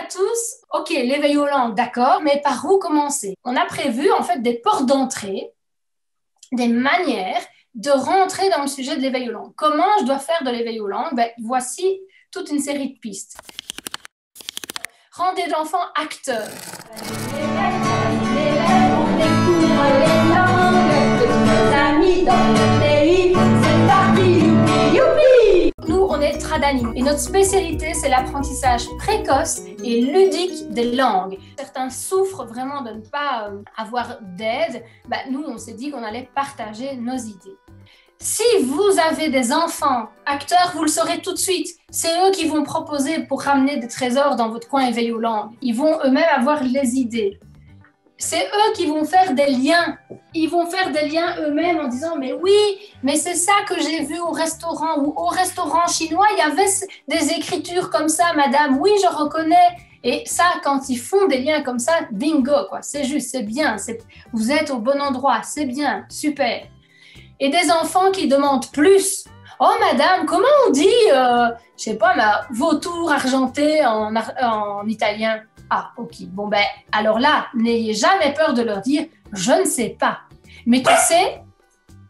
à tous, ok, l'éveil aux langues, d'accord, mais par où commencer? On a prévu en fait des portes d'entrée, des manières de rentrer dans le sujet de l'éveil aux langues. Comment je dois faire de l'éveil aux langues? Voici toute une série de pistes. Rendez l'enfant acteur. On découvre les langues de nos amis dans le pays. C'est parti, youpi, youpi! Nous, on est Tradanim et notre spécialité, c'est l'apprentissage précoce et ludique des langues. Certains souffrent vraiment de ne pas avoir d'aide. Nous, on s'est dit qu'on allait partager nos idées. Si vous avez des enfants acteurs, vous le saurez tout de suite. C'est eux qui vont proposer pour ramener des trésors dans votre coin éveil aux langues. Ils vont eux-mêmes avoir les idées. C'est eux qui vont faire des liens. Ils vont faire des liens eux-mêmes en disant « Mais oui, mais c'est ça que j'ai vu au restaurant. Ou au restaurant chinois, il y avait des écritures comme ça, madame. Oui, je reconnais. » Et ça, quand ils font des liens comme ça, bingo, quoi. C'est juste, c'est bien. Vous êtes au bon endroit, c'est bien, super. Et des enfants qui demandent plus. Oh madame, comment on dit, je sais pas, vautour argenté en italien? Ah, ok. Bon alors là, n'ayez jamais peur de leur dire, je ne sais pas. Mais tu sais,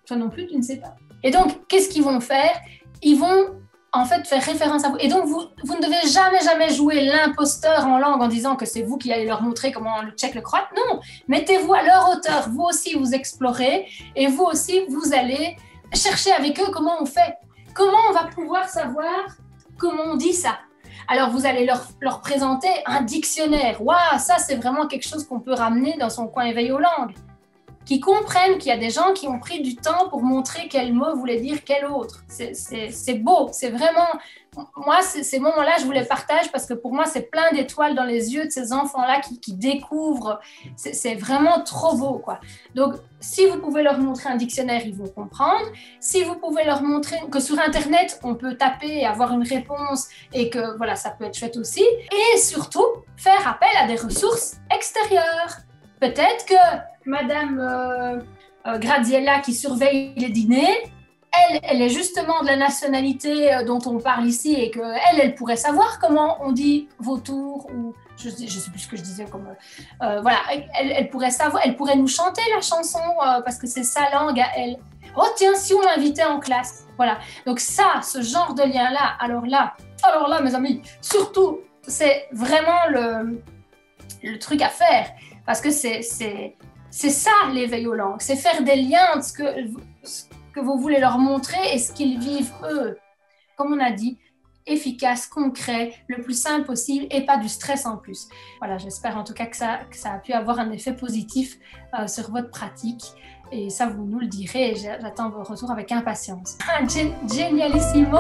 toi non plus, tu ne sais pas. Et donc, qu'est-ce qu'ils vont faire? Ils vont en fait faire référence à vous. Et donc, vous ne devez jamais jouer l'imposteur en langue en disant que c'est vous qui allez leur montrer comment on check le croate. Non, mettez-vous à leur hauteur. Vous aussi, vous explorez et vous aussi, vous allez chercher avec eux comment on fait. Comment on va pouvoir savoir comment on dit ça. Alors, vous allez leur présenter un dictionnaire. Waouh, ça, c'est vraiment quelque chose qu'on peut ramener dans son coin éveil aux langues. Qui comprennent qu'il y a des gens qui ont pris du temps pour montrer quel mot voulait dire quel autre. C'est beau, c'est vraiment... Moi, ces moments-là, je vous les partage parce que pour moi, c'est plein d'étoiles dans les yeux de ces enfants-là qui découvrent. C'est vraiment trop beau, quoi. Donc, si vous pouvez leur montrer un dictionnaire, ils vont comprendre. Si vous pouvez leur montrer que sur Internet, on peut taper et avoir une réponse et que, voilà, ça peut être chouette aussi. Et surtout, faire appel à des ressources extérieures. Peut-être que Madame Graziella qui surveille les dîners, elle est justement de la nationalité dont on parle ici et qu'elle pourrait savoir comment on dit vautour ou je ne sais plus ce que je disais comme voilà, elle pourrait savoir, elle pourrait nous chanter la chanson parce que c'est sa langue à elle. Oh tiens, si on l'invitait en classe, voilà. Donc ça, ce genre de lien là, alors là mes amis, surtout c'est vraiment le truc à faire. Parce que c'est ça l'éveil aux langues, c'est faire des liens entre ce que vous voulez leur montrer et ce qu'ils vivent eux. Comme on a dit, efficace, concret, le plus simple possible et pas du stress en plus. Voilà, j'espère en tout cas que ça a pu avoir un effet positif sur votre pratique. Et ça, vous nous le direz et j'attends vos retours avec impatience. Génialissimo!